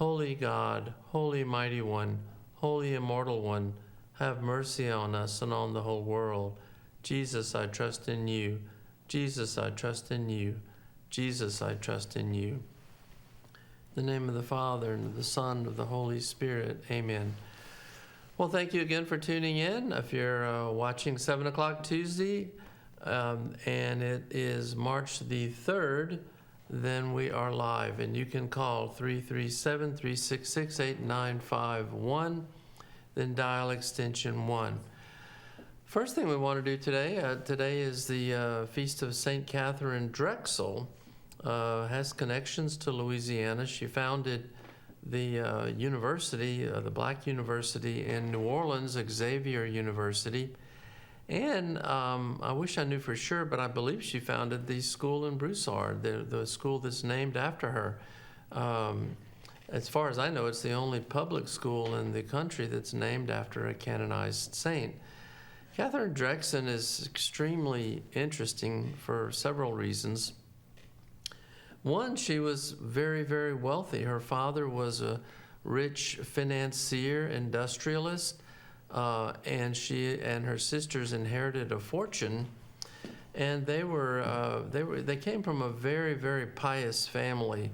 Holy God, Holy Mighty One, Holy Immortal One, have mercy on us and on the whole world. Jesus, I trust in you. Jesus, I trust in you. Jesus, I trust in you. In the name of the Father, and of the Son, and of the Holy Spirit. Amen. Well, thank you again for tuning in. If you're watching 7 o'clock Tuesday, and it is March the 3rd, then we are live. And you can call 337-366-8951, then dial extension 1. First thing we want to do today is the Feast of St. Katherine Drexel. Has connections to Louisiana. She founded the university, the Black University in New Orleans, Xavier University. And I wish I knew for sure, but I believe she founded the school in Broussard, the school that's named after her. As far as I know, it's the only public school in the country that's named after a canonized saint. Katherine Drexel is extremely interesting for several reasons. One, she was very, very wealthy. Her father was a rich financier, industrialist, and she and her sisters inherited a fortune. And they came from a very, very pious family.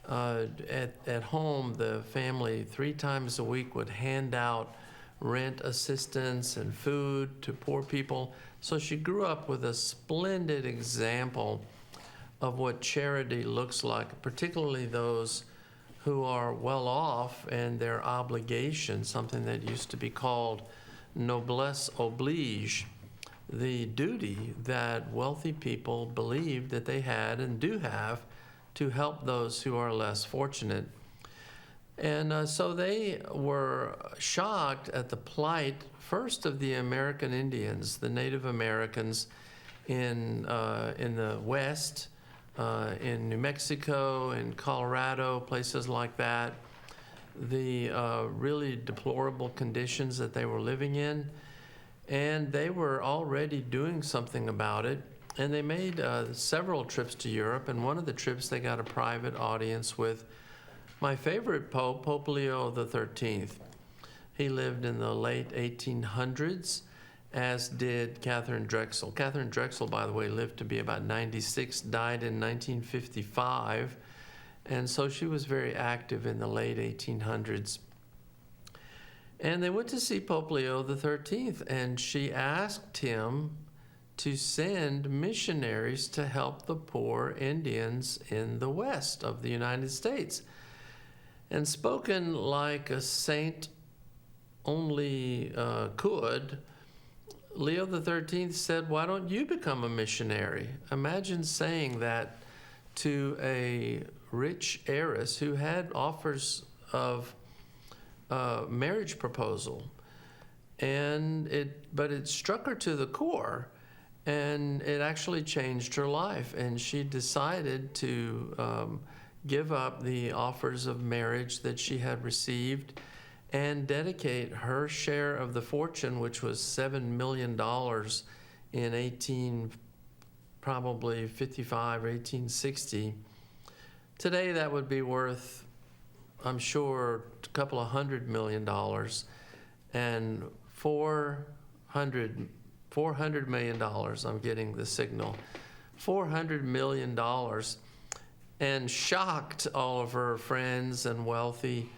At home, the family 3 times a week would hand out rent assistance and food to poor people. So she grew up with a splendid example of what charity looks like, particularly those who are well off and their obligation, something that used to be called noblesse oblige, the duty that wealthy people believed that they had and do have to help those who are less fortunate. And so they were shocked at the plight, first of the American Indians, the Native Americans in the West, in New Mexico, in Colorado, places like that, the really deplorable conditions that they were living in. And they were already doing something about it. And they made several trips to Europe. And one of the trips, they got a private audience with my favorite Pope, Pope Leo XIII. He lived in the late 1800s. As did Katherine Drexel. Katherine Drexel, by the way, lived to be about 96, died in 1955, and so she was very active in the late 1800s. And they went to see Pope Leo XIII, and she asked him to send missionaries to help the poor Indians in the west of the United States. And spoken like a saint only could, Leo XIII said, "Why don't you become a missionary?" Imagine saying that to a rich heiress who had offers of marriage proposal. But it struck her to the core, and it actually changed her life. And she decided to give up the offers of marriage that she had received and dedicate her share of the fortune, which was $7 million in probably 55 or 1860. Today that would be worth, I'm sure, a couple of $100 million, and $400 million, I'm getting the signal, $400 million, and shocked all of her friends and wealthy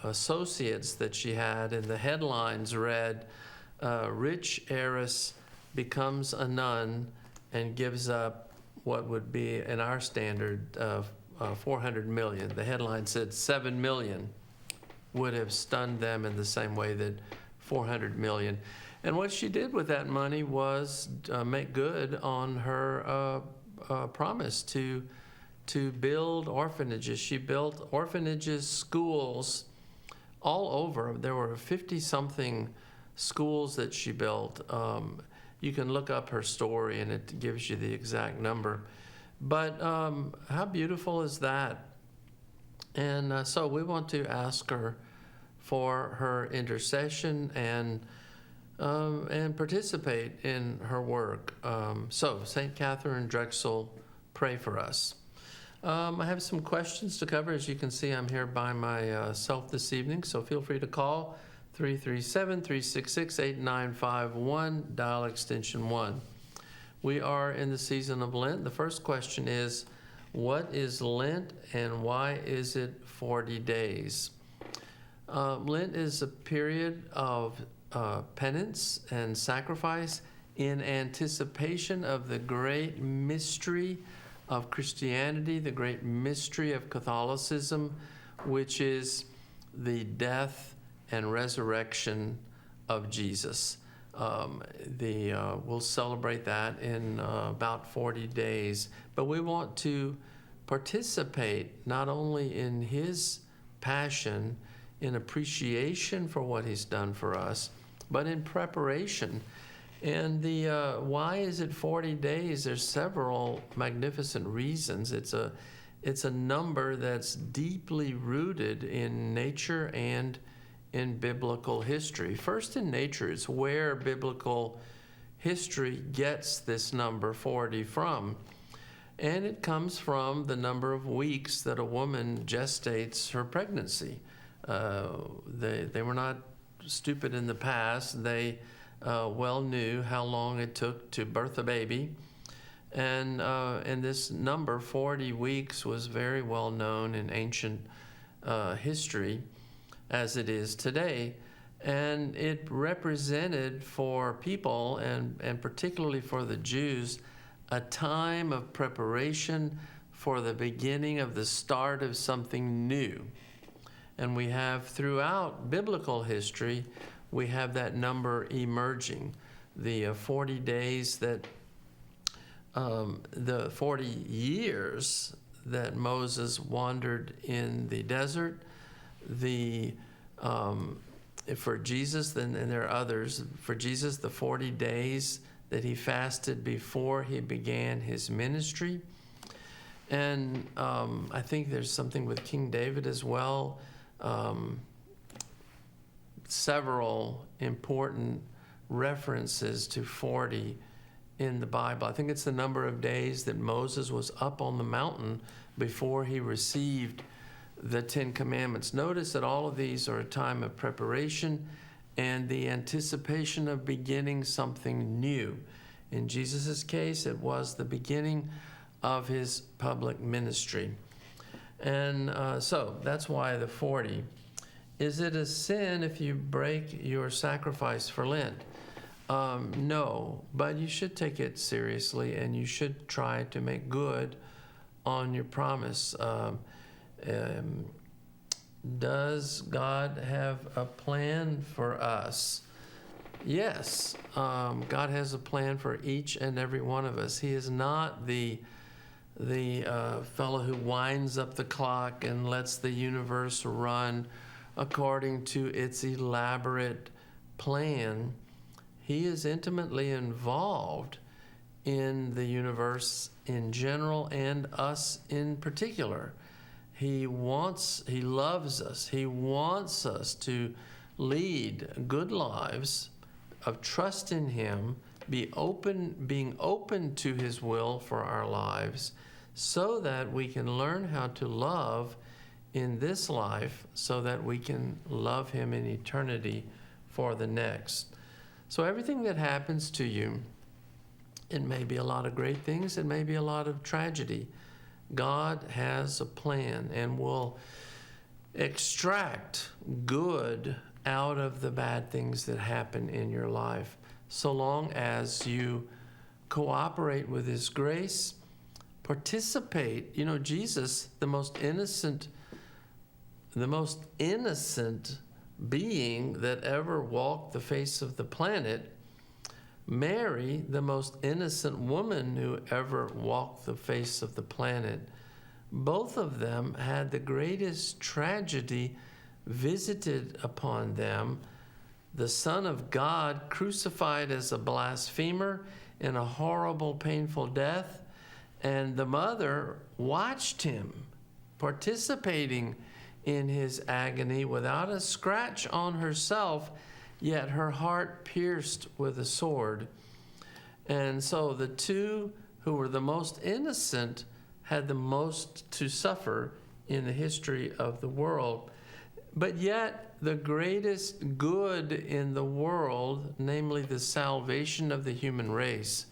associates that she had. And the headlines read, "Rich heiress becomes a nun and gives up what would be, in our standard, 400 million. The headline said 7 million would have stunned them in the same way that 400 million. And what she did with that money was make good on her promise to build orphanages. She built orphanages, schools all over. There were 50-something schools that she built. You can look up her story and it gives you the exact number. But how beautiful is that? And so we want to ask her for her intercession and participate in her work. So St. Katherine Drexel, pray for us. I have some questions to cover. As you can see, I'm here by myself this evening, so feel free to call 337-366-8951, dial extension 1. We are in the season of Lent. The first question is, what is Lent and why is it 40 days? Lent is a period of penance and sacrifice in anticipation of the great mystery of Christianity, the great mystery of Catholicism, which is the death and resurrection of Jesus. We'll celebrate that in about 40 days, but we want to participate not only in his passion, in appreciation for what he's done for us, but in preparation. And why is it 40 days? There's several magnificent reasons. It's a number that's deeply rooted in nature and in biblical history. First, in nature, it's where biblical history gets this number 40 from. And it comes from the number of weeks that a woman gestates her pregnancy. They were not stupid in the past. They well knew how long it took to birth a baby. And this number, 40 weeks, was very well known in ancient history as it is today. And it represented for people, and particularly for the Jews, a time of preparation for the beginning of the start of something new. And we have throughout biblical history, we have that number emerging. The 40 days that, the 40 years that Moses wandered in the desert, for Jesus, and there are others, for Jesus, the 40 days that he fasted before he began his ministry. And I think there's something with King David as well. Several important references to 40 in the Bible. I think it's the number of days that Moses was up on the mountain before he received the 10 Commandments. Notice that all of these are a time of preparation and the anticipation of beginning something new. In Jesus' case, it was the beginning of his public ministry. And so that's why the 40. Is it a sin if you break your sacrifice for Lent? No, but you should take it seriously and you should try to make good on your promise. Does God have a plan for us? Yes, God has a plan for each and every one of us. He is not the fellow who winds up the clock and lets the universe run according to its elaborate plan. He is intimately involved in the universe in general and us in particular. He loves us. He wants us to lead good lives of trust in him, being open to his will for our lives, so that we can learn how to love in this life, so that we can love him in eternity for the next. So everything that happens to you, it may be a lot of great things, it may be a lot of tragedy. God has a plan and will extract good out of the bad things that happen in your life, so long as you cooperate with his grace, participate. You know, Jesus, the most innocent being that ever walked the face of the planet, Mary, the most innocent woman who ever walked the face of the planet, both of them had the greatest tragedy visited upon them. The Son of God crucified as a blasphemer in a horrible, painful death, and the mother watched him participating in his agony without a scratch on herself, yet her heart pierced with a sword. And so the two who were the most innocent had the most to suffer in the history of the world. But yet, the greatest good in the world, namely the salvation of the human race,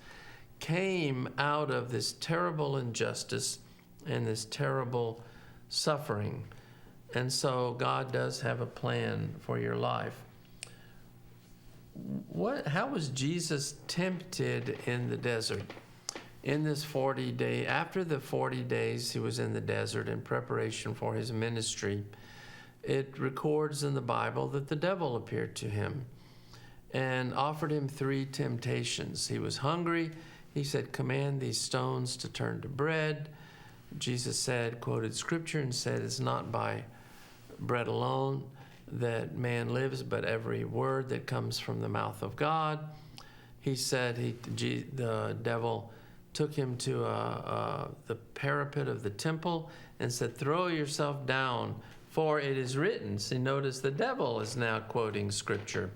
came out of this terrible injustice and this terrible suffering. And so God does have a plan for your life. How was Jesus tempted in the desert? In this 40-day, after the 40 days he was in the desert in preparation for his ministry, it records in the Bible that the devil appeared to him and offered him 3 temptations. He was hungry. He said, "Command these stones to turn to bread." Jesus said, quoted scripture and said, "It's not by bread alone that man lives, but every word that comes from the mouth of God." He said, the devil took him to the parapet of the temple and said, "Throw yourself down, for it is written." See, notice the devil is now quoting scripture.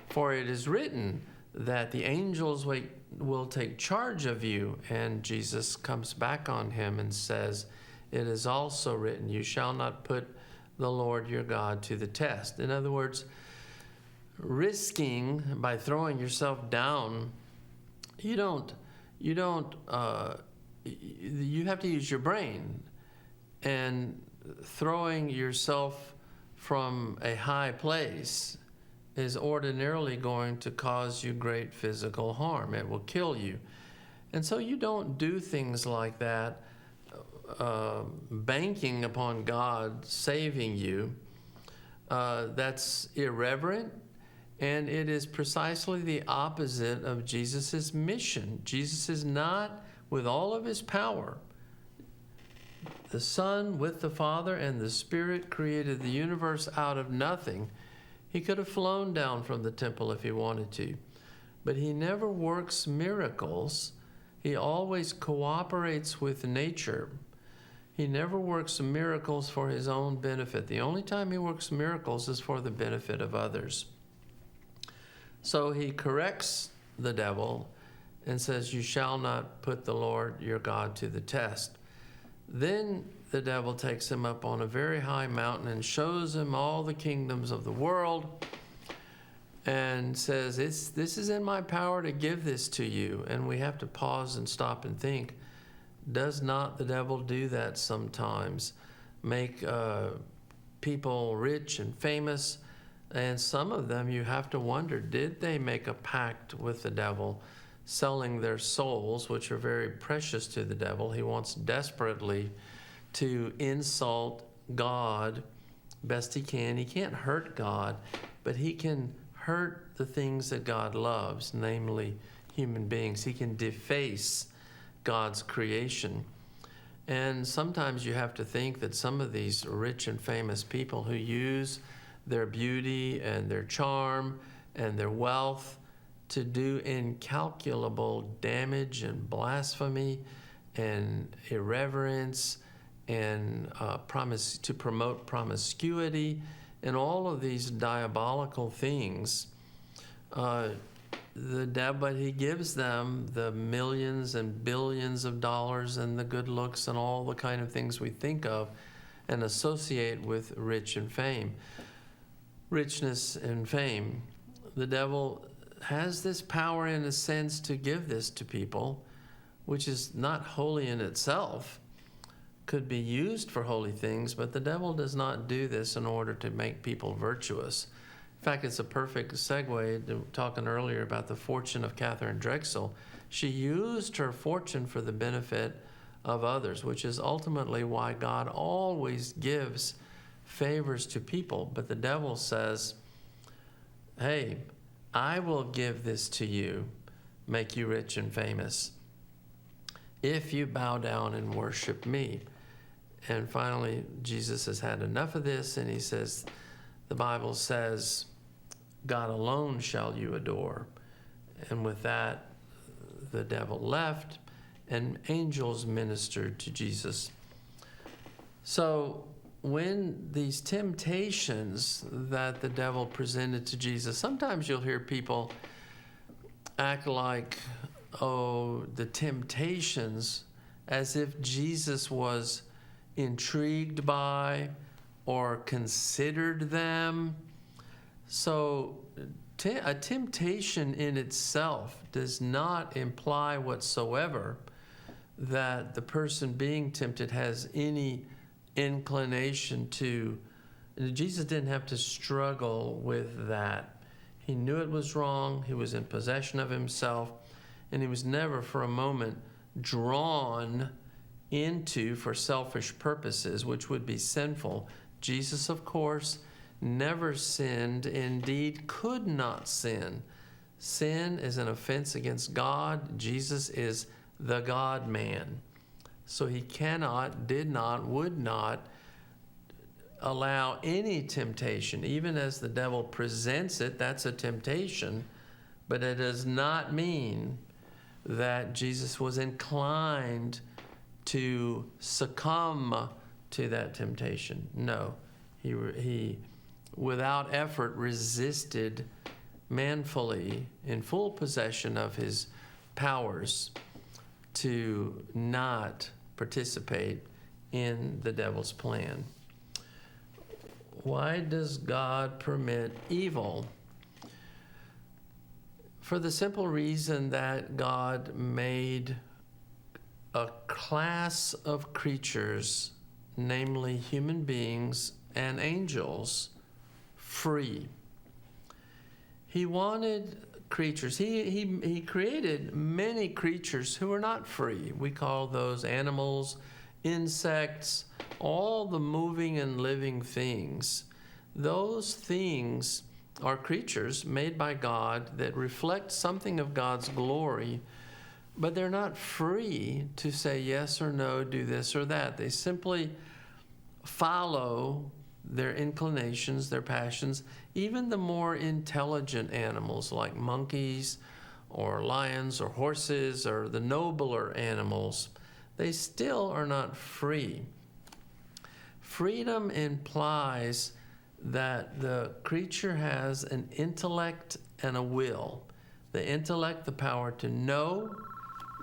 "For it is written that the angels will take charge of you." And Jesus comes back on him and says, "It is also written, you shall not put the Lord your God to the test." In other words, risking by throwing yourself down, you have to use your brain. And throwing yourself from a high place is ordinarily going to cause you great physical harm. It will kill you. And so you don't do things like that banking upon God saving you. That's irreverent, and it is precisely the opposite of Jesus' mission. Jesus is not, with all of his power, the Son with the Father and the Spirit created the universe out of nothing. He could have flown down from the temple if he wanted to, but he never works miracles. He always cooperates with nature. He never works miracles for his own benefit. The only time he works miracles is for the benefit of others. So he corrects the devil and says, "You shall not put the Lord your God to the test." Then the devil takes him up on a very high mountain and shows him all the kingdoms of the world and says, "This is in my power to give this to you." And we have to pause and stop and think, does not the devil do that sometimes? Make people rich and famous? And some of them, you have to wonder, did they make a pact with the devil, selling their souls, which are very precious to the devil? He wants desperately to insult God best he can. He can't hurt God, but he can hurt the things that God loves, namely human beings. He can deface God's creation. And sometimes you have to think that some of these rich and famous people who use their beauty and their charm and their wealth to do incalculable damage and blasphemy and irreverence and to promote promiscuity and all of these diabolical things, but he gives them the millions and billions of dollars and the good looks and all the kind of things we think of and associate with richness and fame. The devil has this power in a sense to give this to people, which is not holy in itself, could be used for holy things, but the devil does not do this in order to make people virtuous. In fact, it's a perfect segue to talking earlier about the fortune of Katherine Drexel. She used her fortune for the benefit of others, which is ultimately why God always gives favors to people. But the devil says, "Hey, I will give this to you, make you rich and famous, if you bow down and worship me." And finally, Jesus has had enough of this, and he says, the Bible says, "God alone shall you adore." And with that, the devil left, and angels ministered to Jesus. So when these temptations that the devil presented to Jesus, sometimes you'll hear people act like, oh, the temptations as if Jesus was intrigued by or considered them. So a temptation in itself does not imply whatsoever that the person being tempted has any inclination to. Jesus didn't have to struggle with that. He knew it was wrong. He was in possession of himself, and he was never for a moment drawn into for selfish purposes, which would be sinful. Jesus, of course, never sinned, indeed could not sin. Sin is an offense against God. Jesus is the God-man. So he cannot, did not, would not allow any temptation, even as the devil presents it. That's a temptation, but it does not mean that Jesus was inclined to succumb to that temptation. No, he without effort resisted manfully, in full possession of his powers, to not participate in the devil's plan. Why does God permit evil? For the simple reason that God made a class of creatures, namely human beings and angels, free. He wanted creatures. He created many creatures who were not free. We call those animals, insects, all the moving and living things. Those things are creatures made by God that reflect something of God's glory, but they're not free to say yes or no, do this or that. They simply follow their inclinations, their passions. Even the more intelligent animals like monkeys or lions or horses or the nobler animals, they still are not free. Freedom implies that the creature has an intellect and a will. The intellect, the power to know;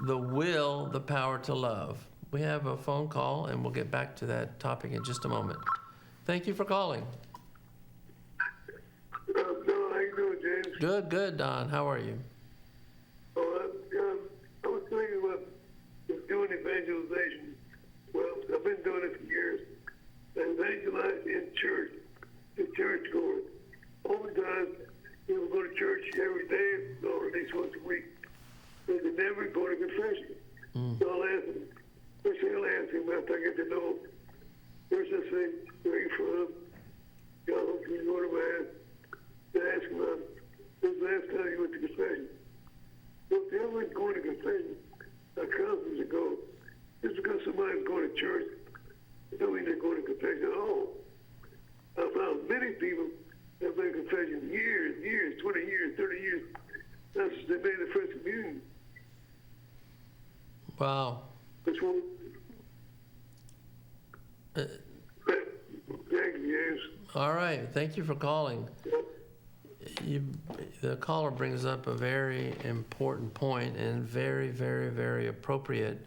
the will, the power to love. We have a phone call, and we'll get back to that topic in just a moment. Thank you for calling. Don, how you doing, James? Good, Don. How are you? I was thinking about doing evangelization. Well, I've been doing it for years. I evangelize in church going. Oftentimes, people go to church every day, or at least once a week. But they never go to confession. So I'll ask them. First thing I'll ask him after I get to know him, first I say, where are you from? Can you go to mass? Then I ask him, when's the last time you went to confession? Well, if they haven't going to confession, I counsel to go. Just because somebody's going to church, don't mean they're going to confession at all. I found many people that have been in confession years, 20 years, 30 years, since they made the first communion. Wow. Which one? Thank you, yes. All right. Thank you for calling. The caller brings up a very important point and very, very, very appropriate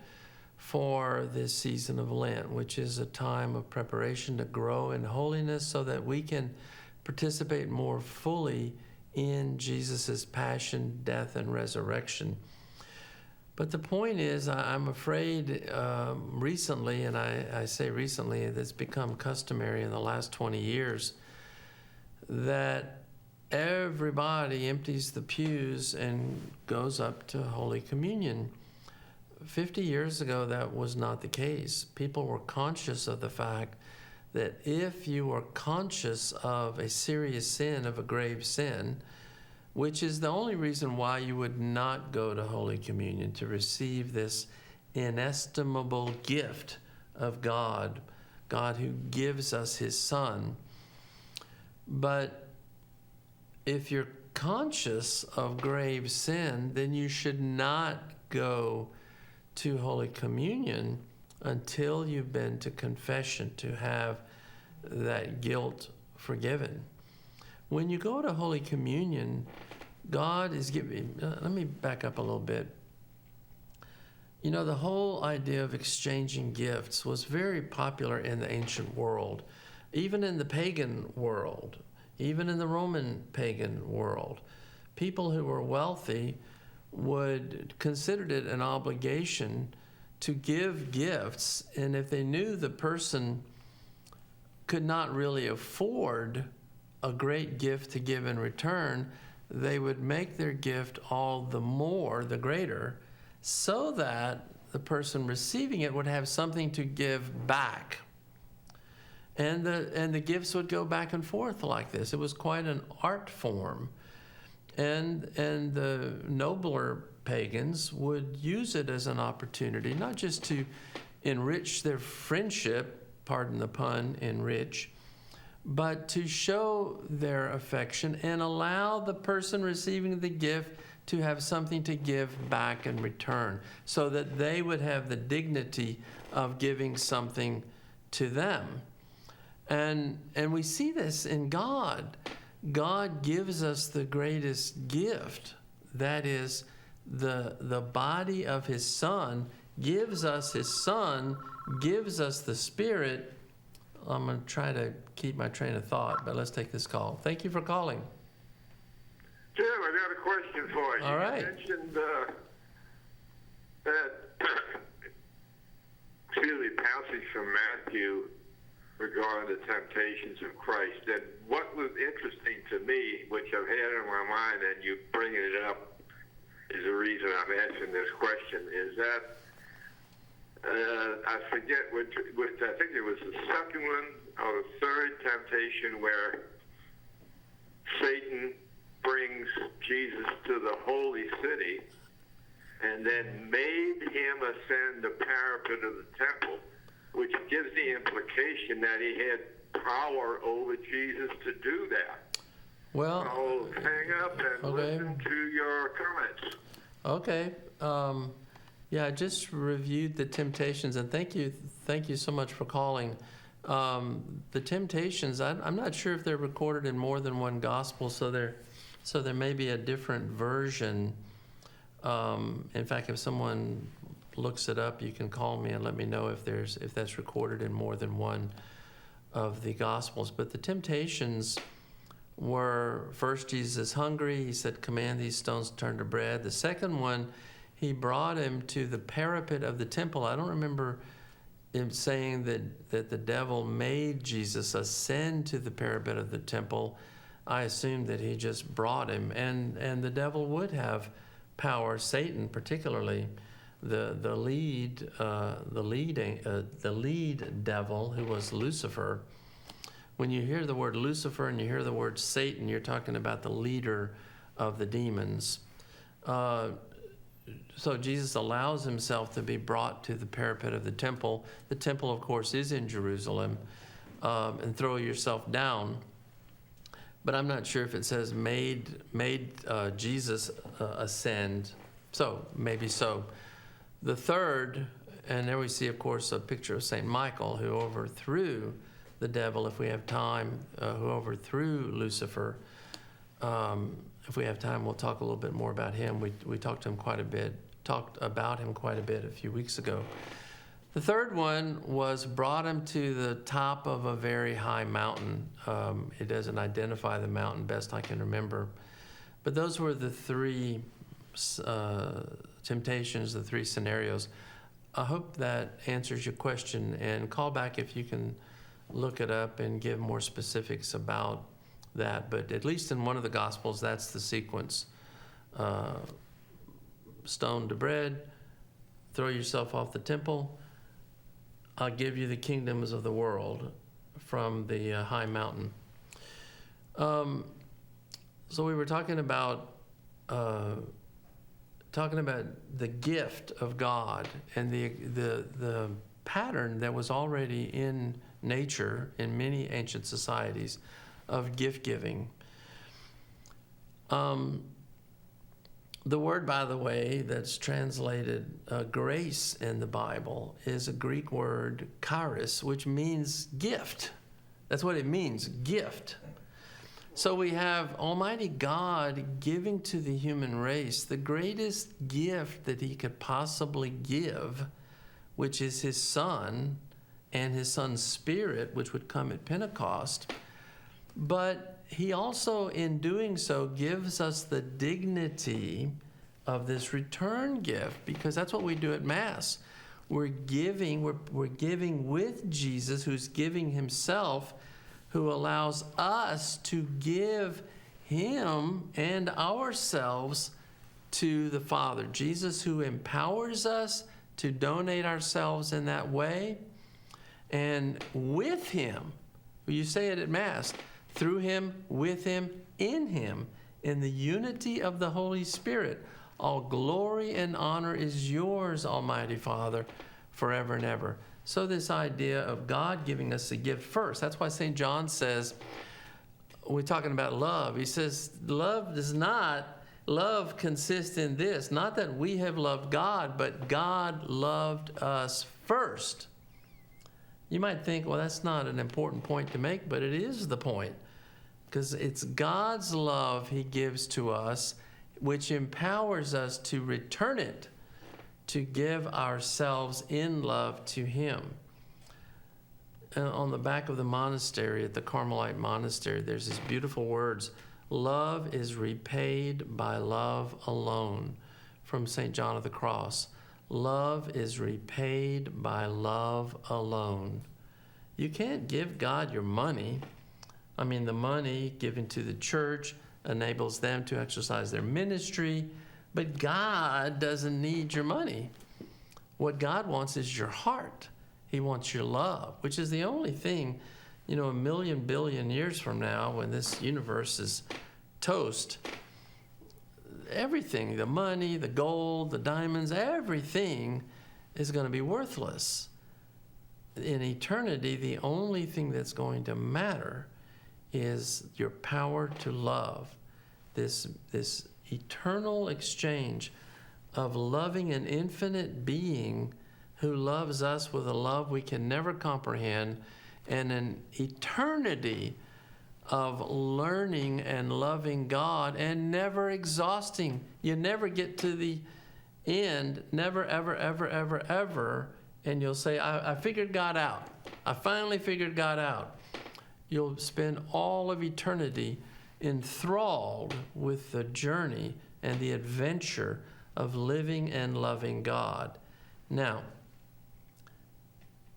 for this season of Lent, which is a time of preparation to grow in holiness so that we can participate more fully in Jesus' passion, death, and resurrection. But the point is, I'm afraid recently, and I say recently, it's become customary in the last 20 years, that everybody empties the pews and goes up to Holy Communion. 50 years ago, that was not the case. People were conscious of the fact that if you were conscious of a serious sin, of a grave sin, which is the only reason why you would not go to Holy Communion, to receive this inestimable gift of God who gives us his Son. But if you're conscious of grave sin, then you should not go to Holy Communion until you've been to confession to have that guilt forgiven. When you go to Holy Communion, God is giving, let me back up a little bit. You know, the whole idea of exchanging gifts was very popular in the ancient world, even in the pagan world, even in the Roman pagan world. People who were wealthy would consider it an obligation to give gifts, and if they knew the person could not really afford a great gift to give in return, they would make their gift all the more, the greater, so that the person receiving it would have something to give back. And the gifts would go back and forth like this. It was quite an art form. And the nobler pagans would use it as an opportunity, not just to enrich their friendship, pardon the pun, enrich, but to show their affection and allow the person receiving the gift to have something to give back in return, so that they would have the dignity of giving something to them. And we see this in God. God gives us the greatest gift, that is the body of his Son, gives us his Son, gives us the Spirit. I'm going to try to keep my train of thought, but let's take this call. Thank you for calling. Jim, I got a question for you. All right. You mentioned that passage from Matthew regarding the temptations of Christ. And what was interesting to me, which I've had in my mind, and you bringing it up is the reason I'm asking this question, is that I forget which I think it was the second one or the third temptation where Satan brings Jesus to the holy city and then made him ascend the parapet of the temple, which gives the implication that he had power over Jesus to do that. Well, I'll hang up and listen to your comments. Okay. Yeah, I just reviewed the temptations, and thank you so much for calling. The temptations, I'm not sure if they're recorded in more than one gospel, so there may be a different version. In fact, if someone looks it up, you can call me and let me know if that's recorded in more than one of the gospels. But the temptations were, first, Jesus is hungry. He said, "Command these stones to turn to bread." The second one, he brought him to the parapet of the temple. I don't remember him saying that the devil made Jesus ascend to the parapet of the temple. I assumed that he just brought him, and the devil would have power. Satan, particularly, the lead devil, who was Lucifer. When you hear the word Lucifer and you hear the word Satan, you're talking about the leader of the demons. So Jesus allows himself to be brought to the parapet of the temple. The temple, of course, is in Jerusalem, and throw yourself down. But I'm not sure if it says made Jesus ascend. So maybe so. The third, and there we see, of course, a picture of St. Michael, who overthrew the devil, if we have time, who overthrew Lucifer. If we have time, we'll talk a little bit more about him. We talked about him quite a bit a few weeks ago. The third one was brought him to the top of a very high mountain. It doesn't identify the mountain, best I can remember. But those were the three temptations, the three scenarios. I hope that answers your question, and call back if you can look it up and give more specifics about that. But at least in one of the Gospels, that's the sequence. Stone to bread, throw yourself off the temple, I'll give you the kingdoms of the world from the high mountain. So we were talking about the gift of God and the pattern that was already in nature in many ancient societies of gift giving. The word, by the way, that's translated grace in the Bible is a Greek word, charis, which means gift. That's what it means, gift. So we have Almighty God giving to the human race the greatest gift that he could possibly give, which is his Son and his Son's Spirit, which would come at Pentecost. But he also, in doing so, gives us the dignity of this return gift, because that's what we do at Mass. We're giving with Jesus, who's giving himself, who allows us to give him and ourselves to the Father. Jesus, who empowers us to donate ourselves in that way. And with him, you say it at Mass, through him, with him, in the unity of the Holy Spirit, all glory and honor is yours, Almighty Father, forever and ever. So this idea of God giving us a gift first, that's why St. John says, we're talking about love. He says, love consists in this, not that we have loved God, but God loved us first. You might think, well, that's not an important point to make, but it is the point, because it's God's love he gives to us, which empowers us to return it, to give ourselves in love to him. And on the back of the monastery, at the Carmelite monastery, there's these beautiful words, love is repaid by love alone, from St. John of the Cross. Love is repaid by love alone. You can't give God your money. I mean, the money given to the church enables them to exercise their ministry, but God doesn't need your money. What God wants is your heart. He wants your love, which is the only thing, a million billion years from now, when this universe is toast, everything, the money, the gold, the diamonds, everything is going to be worthless. In eternity, the only thing that's going to matter is your power to love. This eternal exchange of loving an infinite being who loves us with a love we can never comprehend, and an eternity of learning and loving God and never exhausting. You never get to the end, never, ever, ever, ever, ever, and you'll say, I figured God out. I finally figured God out. You'll spend all of eternity enthralled with the journey and the adventure of living and loving God. Now,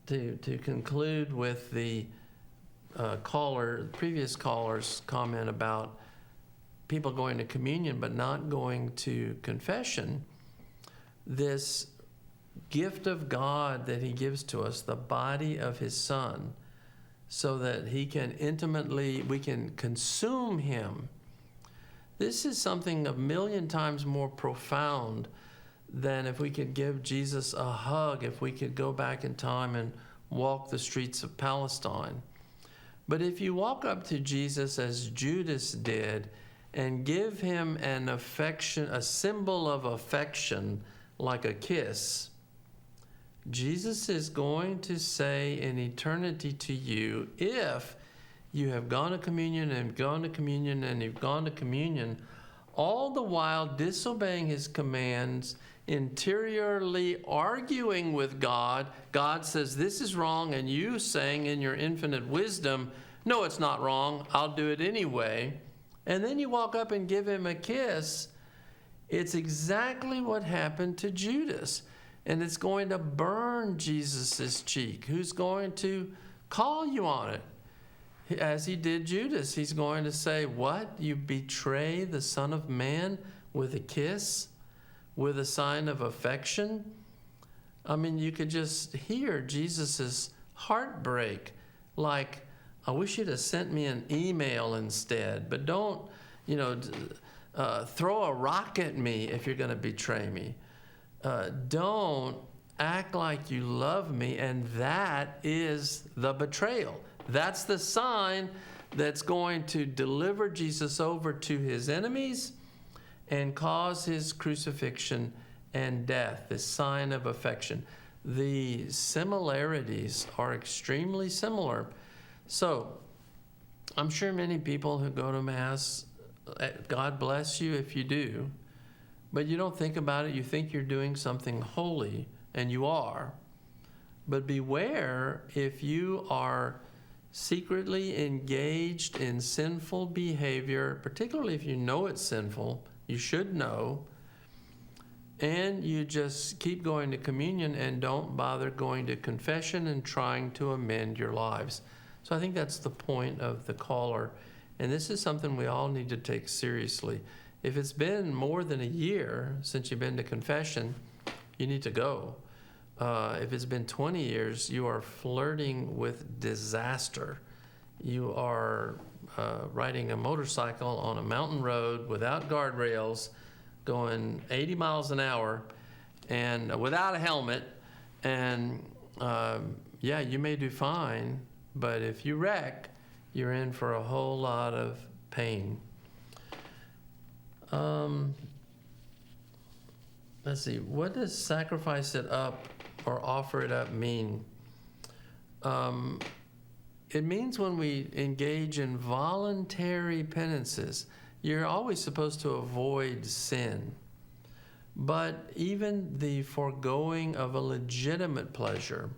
to conclude with the previous caller's comment about people going to communion but not going to confession, this gift of God that he gives to us, the body of his Son, so that we can consume him. This is something a million times more profound than if we could give Jesus a hug, if we could go back in time and walk the streets of Palestine. But if you walk up to Jesus as Judas did and give him an affection, a symbol of affection like a kiss, Jesus is going to say in eternity to you, if you have gone to communion and gone to communion and you've gone to communion, all the while disobeying his commands, interiorly arguing with God, God says this is wrong, and you saying in your infinite wisdom, no, it's not wrong, I'll do it anyway. And then you walk up and give him a kiss. It's exactly what happened to Judas. And it's going to burn Jesus' cheek, who's going to call you on it. As he did Judas, he's going to say, what? You betray the Son of Man with a kiss? With a sign of affection? I mean, you could just hear Jesus' heartbreak, like, I wish you'd have sent me an email instead, but don't, throw a rock at me if you're going to betray me. Don't act like you love me, and that is the betrayal. That's the sign that's going to deliver Jesus over to his enemies and cause his crucifixion and death, this sign of affection. The similarities are extremely similar. So, I'm sure many people who go to Mass, God bless you if you do, but you don't think about it. You think you're doing something holy, and you are. But beware if you are secretly engaged in sinful behavior, particularly if you know it's sinful, you should know, and you just keep going to communion and don't bother going to confession and trying to amend your lives. So I think that's the point of the caller, and this is something we all need to take seriously. If it's been more than a year since you've been to confession, you need to go. If it's been 20 years, you are flirting with disaster. You are riding a motorcycle on a mountain road without guardrails, going 80 miles an hour, and without a helmet. And yeah, you may do fine, but if you wreck, you're in for a whole lot of pain. Let's see, what does sacrifice it up or offer it up mean? It means when we engage in voluntary penances, you're always supposed to avoid sin. But even the foregoing of a legitimate pleasure,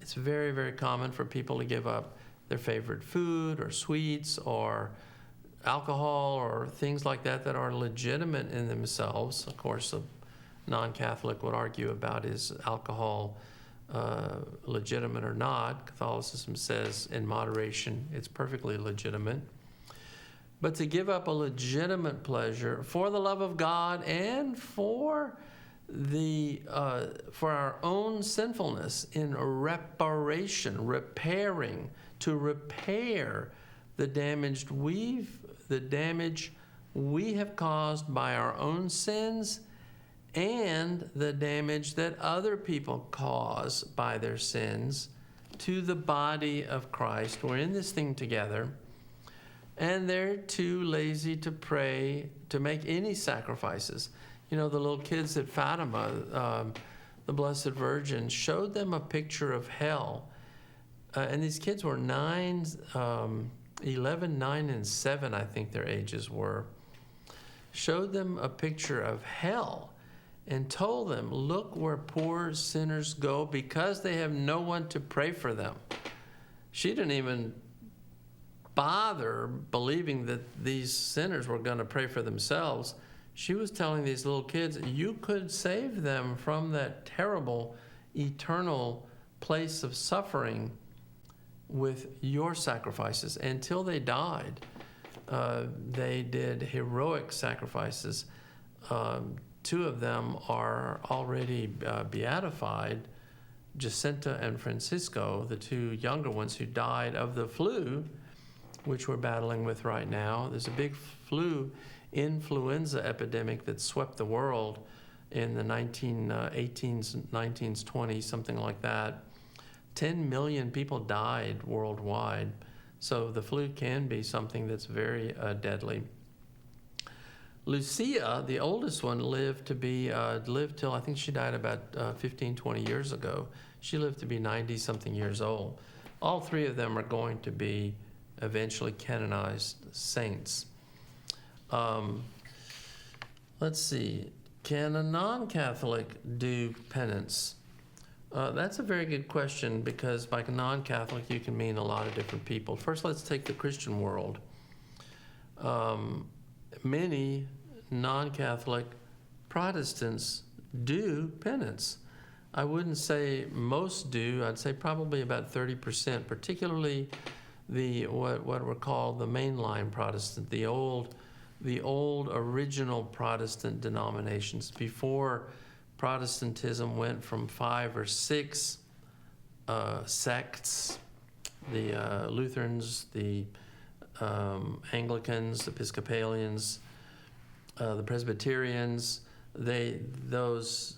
it's very, very common for people to give up their favorite food or sweets or alcohol or things like that that are legitimate in themselves. Of course, a non-Catholic would argue about is alcohol legitimate or not. Catholicism says in moderation it's perfectly legitimate. But to give up a legitimate pleasure for the love of God and for our own sinfulness in repairing, to repair the damage we have caused by our own sins and the damage that other people cause by their sins to the body of Christ. We're in this thing together, and they're too lazy to pray, to make any sacrifices. You know, the little kids at Fatima, the Blessed Virgin, showed them a picture of hell. And these kids were 11, 9, and 7, I think their ages were. Showed them a picture of hell and told them, look where poor sinners go because they have no one to pray for them. She didn't even bother believing that these sinners were going to pray for themselves. She was telling these little kids, you could save them from that terrible, eternal place of suffering with your sacrifices. Until they died, they did heroic sacrifices. 2 of them are already beatified, Jacinta and Francisco, the 2 younger ones who died of the flu, which we're battling with right now. There's a big influenza epidemic that swept the world in the 1918s, 19s, 20s, something like that. 10 million people died worldwide. So the flu can be something that's very deadly. Lucia, the oldest one, lived till, I think she died about 15, 20 years ago. She lived to be 90-something years old. All 3 of them are going to be eventually canonized saints. Let's see. Can a non-Catholic do penance? That's a very good question, because by non-Catholic you can mean a lot of different people. First, let's take the Christian world. Many non-Catholic Protestants do penance. I wouldn't say most do. I'd say probably about 30%, particularly what were called the mainline Protestant, the old original Protestant denominations before Protestantism went from 5 or 6 sects: the Lutherans, the Anglicans, the Episcopalians, the Presbyterians. Those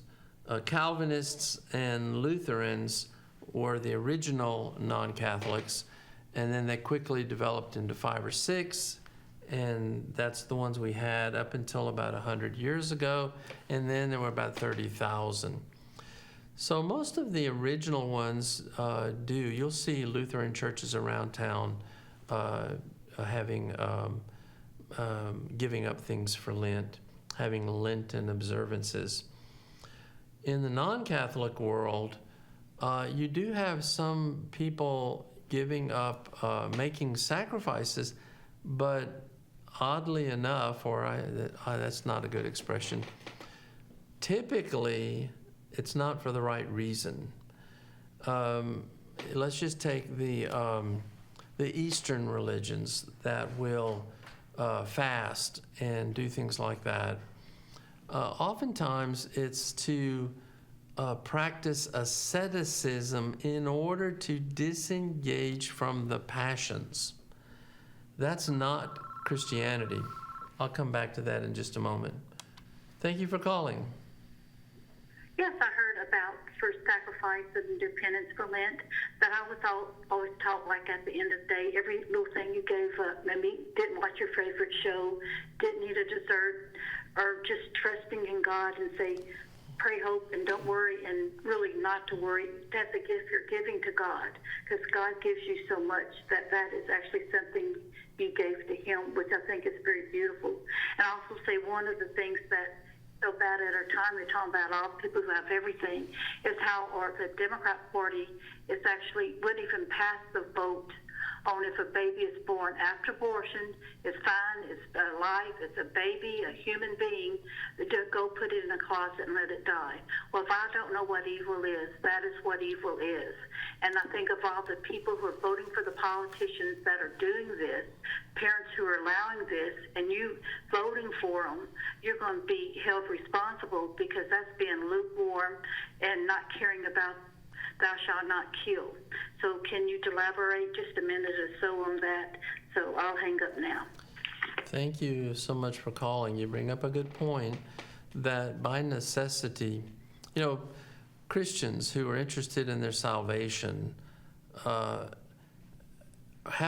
Calvinists and Lutherans were the original non-Catholics, and then they quickly developed into 5 or 6, and that's the ones we had up until about 100 years ago, and then there were about 30,000. So most of the original ones do. You'll see Lutheran churches around town giving up things for Lent, having Lenten observances. In the non-Catholic world, you do have some people giving up, making sacrifices, but oddly enough, that's not a good expression, typically it's not for the right reason. Let's just take the Eastern religions that will fast and do things like that. Oftentimes it's to practice asceticism in order to disengage from the passions. That's not Christianity. I'll come back to that in just a moment. Thank you for calling. Yes, I heard about first sacrifice and do penance for Lent, but I was always taught, like, at the end of the day, every little thing you gave up, maybe didn't watch your favorite show, didn't eat a dessert, or just trusting in God and say, pray, hope, and don't worry, and really not to worry. That's a gift you're giving to God, because God gives you so much that is actually something you gave to Him, which I think is very beautiful. And I also say one of the things that so bad at our time, they're talking about all people who have everything, is how, or the Democrat Party is actually wouldn't even pass the vote on if a baby is born after abortion. It's fine, it's alive, it's a baby, a human being, just go put it in a closet and let it die. Well, if I don't know what evil is, that is what evil is. And I think of all the people who are voting for the politicians that are doing this, parents who are allowing this, and you voting for them, you're going to be held responsible, because that's being lukewarm and not caring about thou shalt not kill. So can you elaborate just a minute or so on that? So I'll hang up now. Thank you so much for calling. You bring up a good point that by necessity, Christians who are interested in their salvation have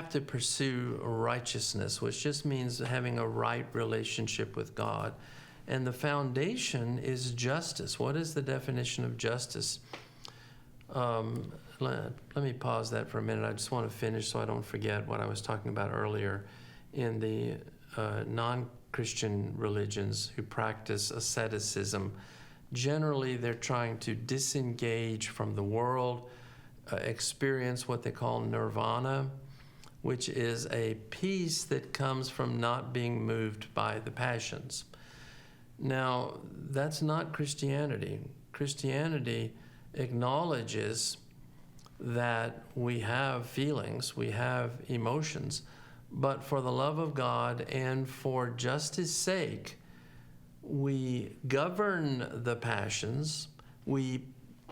to pursue righteousness, which just means having a right relationship with God. And the foundation is justice. What is the definition of justice? Let me pause that for a minute. I just want to finish so I don't forget what I was talking about earlier. In the non-Christian religions who practice asceticism, generally they're trying to disengage from the world, experience what they call nirvana, which is a peace that comes from not being moved by the passions. Now, that's not Christianity. Christianity acknowledges that we have feelings, we have emotions, but for the love of God and for justice sake, we govern the passions, we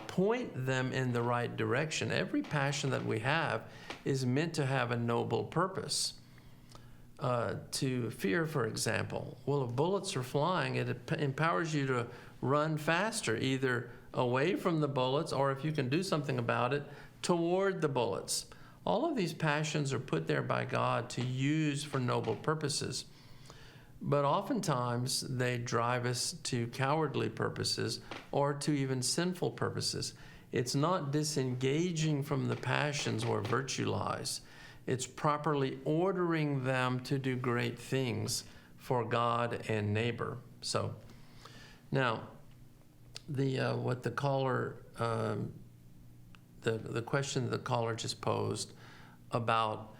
point them in the right direction. Every passion that we have is meant to have a noble purpose. To fear, for example, well, if bullets are flying, it empowers you to run faster, either away from the bullets, or if you can do something about it, toward the bullets. All of these passions are put there by God to use for noble purposes. But oftentimes they drive us to cowardly purposes or to even sinful purposes. It's not disengaging from the passions where virtue lies. It's properly ordering them to do great things for God and neighbor. So now, what the caller, the question the caller just posed about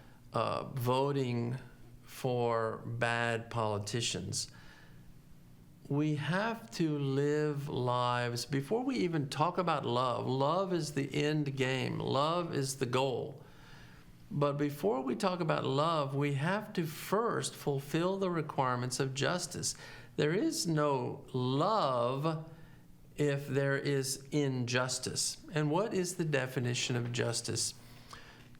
voting for bad politicians. We have to live lives, before we even talk about love, love is the end game, love is the goal. But before we talk about love, we have to first fulfill the requirements of justice. There is no love if there is injustice. And what is the definition of justice?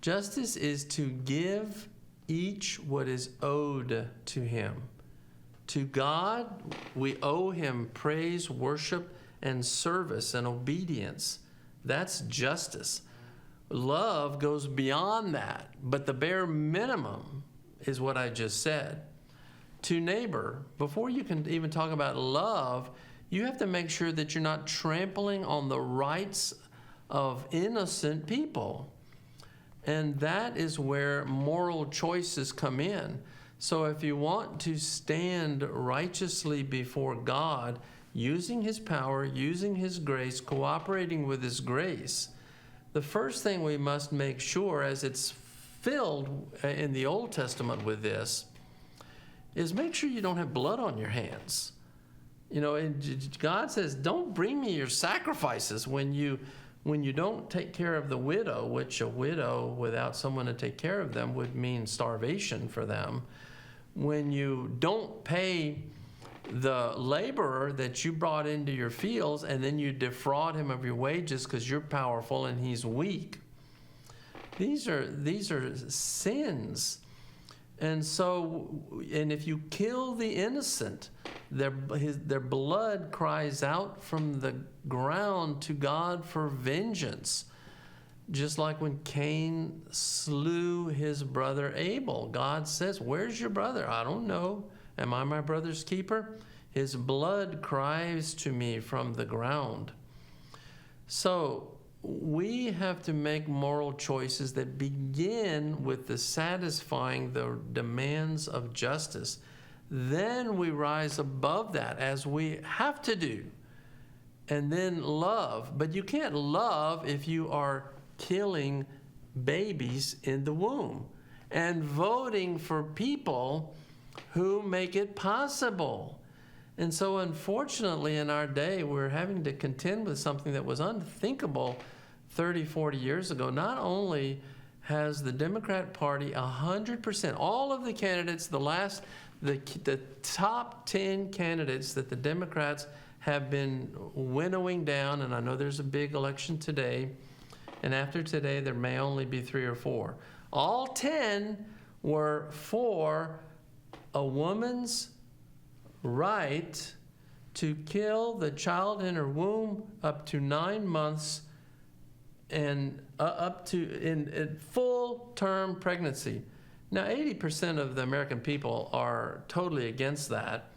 Justice is to give each what is owed to him. To God, we owe him praise, worship, and service and obedience. That's justice. Love goes beyond that, but the bare minimum is what I just said. To neighbor, before you can even talk about love, you have to make sure that you're not trampling on the rights of innocent people. And that is where moral choices come in. So if you want to stand righteously before God, using his power, using his grace, cooperating with his grace, the first thing we must make sure, as it's filled in the Old Testament with this, is make sure you don't have blood on your hands. You know, and God says, don't bring me your sacrifices when you don't take care of the widow, which a widow without someone to take care of them would mean starvation for them. When you don't pay the laborer that you brought into your fields and then you defraud him of your wages because you're powerful and he's weak. These are sins. And so, and if you kill the innocent, their blood cries out from the ground to God for vengeance. Just like when Cain slew his brother Abel. God says, where's your brother? I don't know. Am I my brother's keeper? His blood cries to me from the ground. So we have to make moral choices that begin with the satisfying the demands of justice. Then we rise above that, as we have to do. And then love. But you can't love if you are killing babies in the womb and voting for people who make it possible. And so unfortunately in our day, we're having to contend with something that was unthinkable 30, 40 years ago. Not only has the Democrat Party 100%, all of the candidates, the top 10 candidates that the Democrats have been winnowing down, and I know there's a big election today, and after today there may only be 3 or 4. All 10 were for a woman's right to kill the child in her womb up to 9 months and up to in full-term pregnancy. Now, 80% of the American people are totally against that.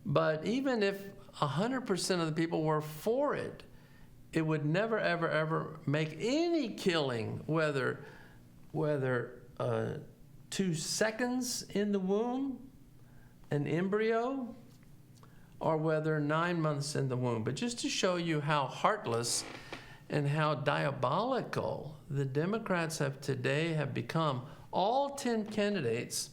But even if 100% of the people were for it, it would never, ever, ever make any killing, whether 2 seconds in the womb, an embryo, or whether 9 months in the womb. But just to show you how heartless and how diabolical the Democrats have become, all 10 candidates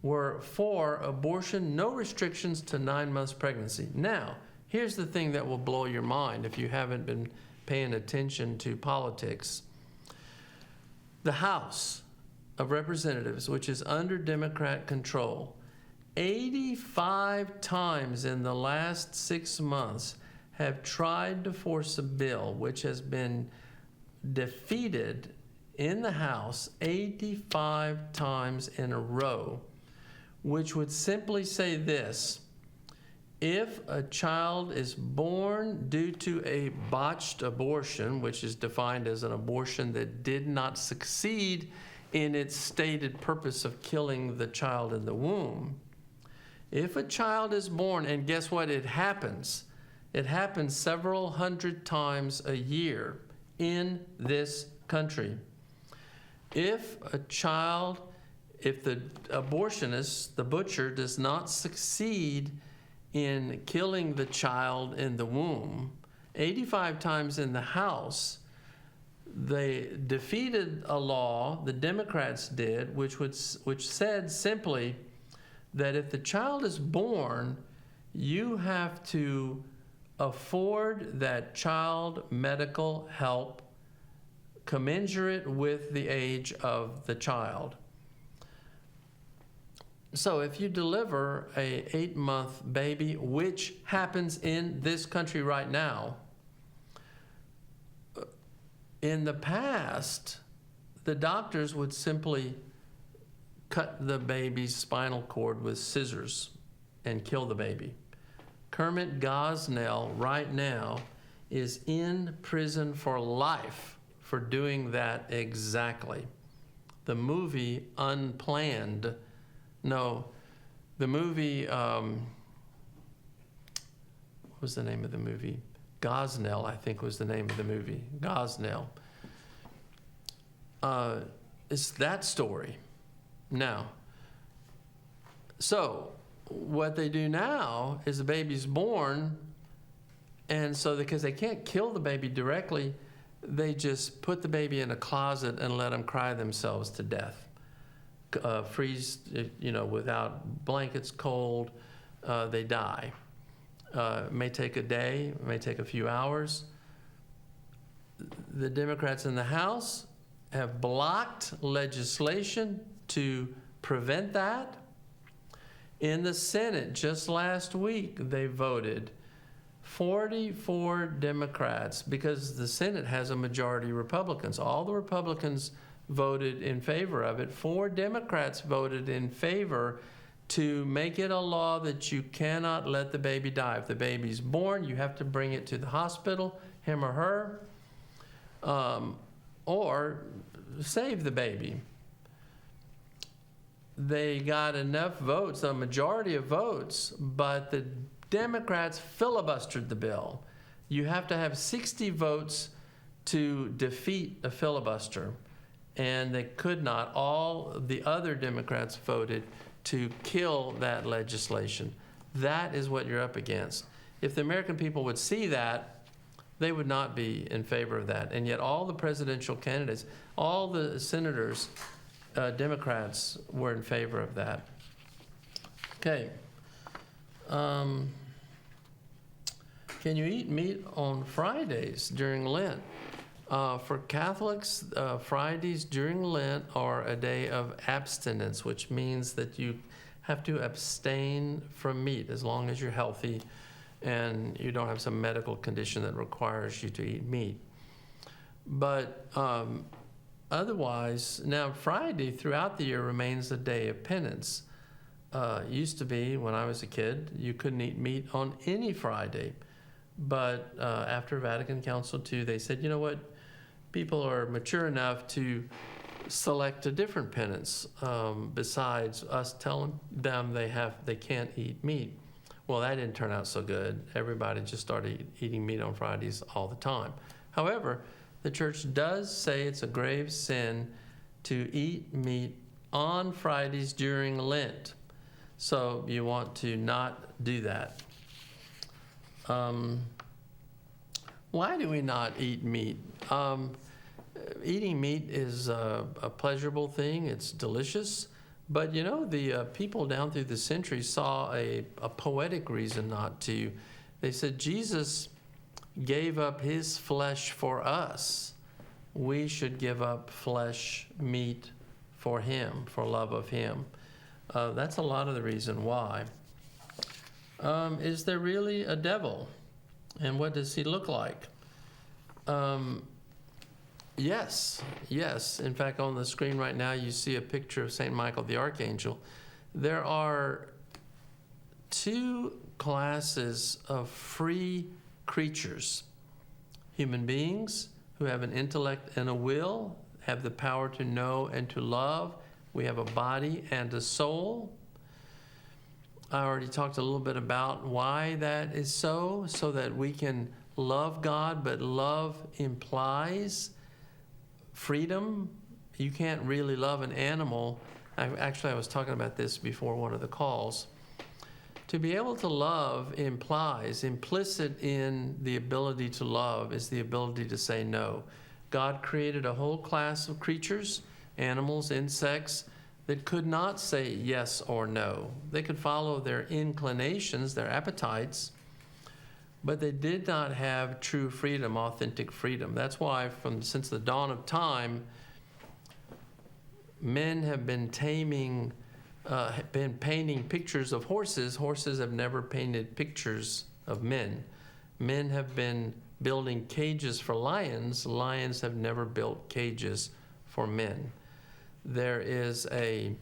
were for abortion, no restrictions to 9 months pregnancy. Now, here's the thing that will blow your mind if you haven't been paying attention to politics. The House of Representatives, which is under Democrat control, 85 times in the last 6 months have tried to force a bill which has been defeated in the House 85 times in a row, which would simply say this: if a child is born due to a botched abortion, which is defined as an abortion that did not succeed in its stated purpose of killing the child in the womb, if a child is born, and guess what, it happens several hundred times a year in this country. If the abortionist, the butcher, does not succeed in killing the child in the womb, 85 times in the House, they defeated a law, the Democrats did, which said simply that if the child is born, you have to afford that child medical help commensurate with the age of the child. So if you deliver a 8-month baby, which happens in this country right now, in the past, the doctors would simply cut the baby's spinal cord with scissors and kill the baby. Kermit Gosnell right now is in prison for life for doing that exactly. The movie Unplanned, what was the name of the movie? Gosnell, I think, was the name of the movie. Gosnell. It's that story. Now, so what they do now is the baby's born, and so because they can't kill the baby directly, they just put the baby in a closet and let them cry themselves to death. Freeze, without blankets, cold, they die. It may take a day, it may take a few hours. The Democrats in the House have blocked legislation to prevent that. In the Senate, just last week, they voted 44 Democrats, because the Senate has a majority of Republicans. All the Republicans voted in favor of it. 4 Democrats voted in favor to make it a law that you cannot let the baby die. If the baby's born, you have to bring it to the hospital, him or her, or save the baby. They got enough votes, a majority of votes, but the Democrats filibustered the bill. You have to have 60 votes to defeat a filibuster, and they could not. All the other Democrats voted to kill that legislation. That is what you're up against. If the American people would see that, they would not be in favor of that. And yet all the presidential candidates, all the senators, Democrats, were in favor of that. Okay. Can you eat meat on Fridays during Lent? For Catholics, Fridays during Lent are a day of abstinence, which means that you have to abstain from meat as long as you're healthy and you don't have some medical condition that requires you to eat meat. But otherwise, now Friday throughout the year remains a day of penance. Used to be, when I was a kid, you couldn't eat meat on any Friday. But after Vatican Council II, they said, you know what? People are mature enough to select a different penance besides us telling them they can't eat meat. Well, that didn't turn out so good. Everybody just started eating meat on Fridays all the time. However, the church does say it's a grave sin to eat meat on Fridays during Lent. So you want to not do that. Why do we not eat meat? Eating meat is a pleasurable thing. It's delicious. But the people down through the centuries saw a poetic reason not to. They said Jesus gave up his flesh for us. We should give up flesh, meat for him, for love of him. That's a lot of the reason why. Is there really a devil? And what does he look like? Yes. In fact, on the screen right now, you see a picture of St. Michael the Archangel. There are 2 classes of free creatures. Human beings who have an intellect and a will, have the power to know and to love. We have a body and a soul. I already talked a little bit about why that is so that we can love God, but love implies freedom. You can't really love an animal. I was talking about this before one of the calls. To be able to love implies, implicit in the ability to love is the ability to say no. God created a whole class of creatures, animals, insects, that could not say yes or no. They could follow their inclinations, their appetites, but they did not have true freedom, authentic freedom. That's why since the dawn of time, men have been painting pictures of horses. Horses have never painted pictures of men. Men have been building cages for lions. Lions have never built cages for men. There is a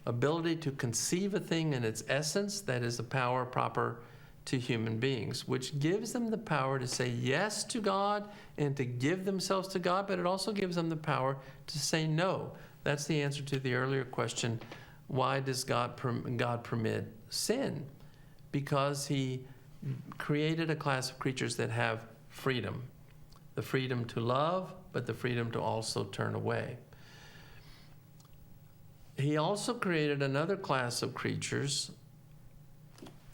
ability to conceive a thing in its essence that is the power proper to human beings, which gives them the power to say yes to God and to give themselves to God, but it also gives them the power to say no. That's the answer to the earlier question, why does God permit sin? Because he created a class of creatures that have freedom. The freedom to love, but the freedom to also turn away. He also created another class of creatures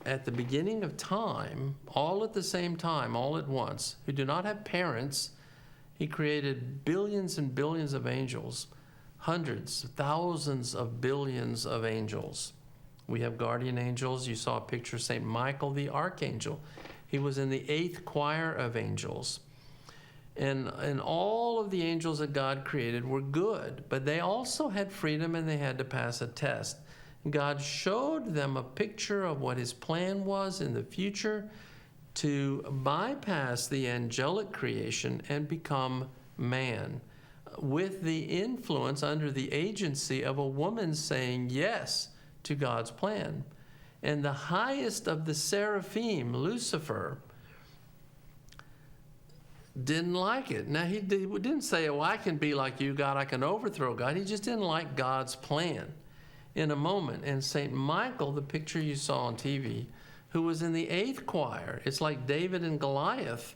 at the beginning of time, all at the same time, all at once, who do not have parents. He created billions and billions of angels, hundreds, thousands of billions of angels. We have guardian angels. You saw a picture of St. Michael the Archangel. He was in the 8th choir of angels. And all of the angels that God created were good, but they also had freedom and they had to pass a test. God showed them a picture of what his plan was in the future to bypass the angelic creation and become man, with the influence under the agency of a woman saying yes to God's plan. And the highest of the seraphim, Lucifer, didn't like it. Now, he didn't say, oh, I can be like you, God, I can overthrow God. He just didn't like God's plan in a moment. And St. Michael, the picture you saw on TV, who was in the 8th choir, it's like David and Goliath.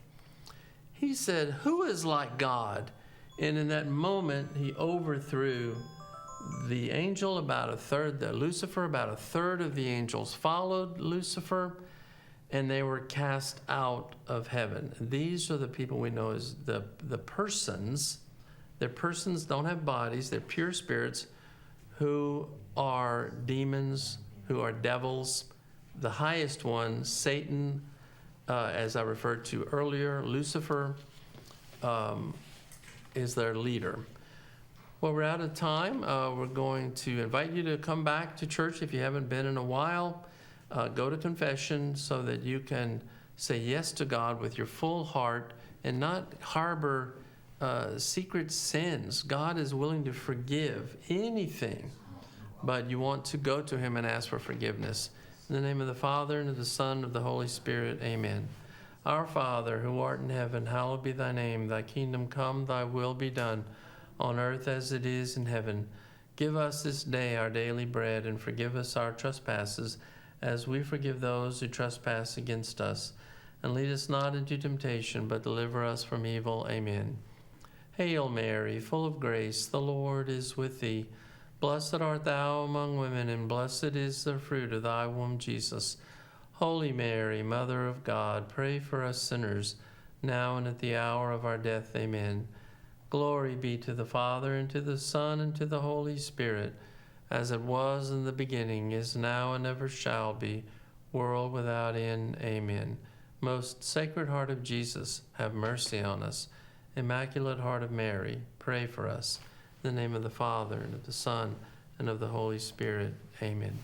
He said, who is like God? And in that moment, he overthrew the angel, about a third, Lucifer, about a third of the angels followed Lucifer, and they were cast out of heaven. These are the people we know as the persons. They're persons, don't have bodies, they're pure spirits who are demons, who are devils. The highest one, Satan, as I referred to earlier, Lucifer, is their leader. Well, we're out of time. We're going to invite you to come back to church if you haven't been in a while. Go to confession so that you can say yes to God with your full heart and not harbor secret sins. God is willing to forgive anything, but you want to go to him and ask for forgiveness. In the name of the Father, and of the Son, and of the Holy Spirit, amen. Our Father, who art in heaven, hallowed be thy name. Thy kingdom come, thy will be done, on earth as it is in heaven. Give us this day our daily bread, and forgive us our trespasses, as we forgive those who trespass against us. And lead us not into temptation, but deliver us from evil. Amen. Hail Mary, full of grace, the Lord is with thee. Blessed art thou among women, and blessed is the fruit of thy womb, Jesus. Holy Mary, Mother of God, pray for us sinners, now and at the hour of our death. Amen. Glory be to the Father, and to the Son, and to the Holy Spirit, as it was in the beginning, is now, and ever shall be, world without end. Amen. Most Sacred Heart of Jesus, have mercy on us. Immaculate Heart of Mary, pray for us. In the name of the Father, and of the Son, and of the Holy Spirit. Amen.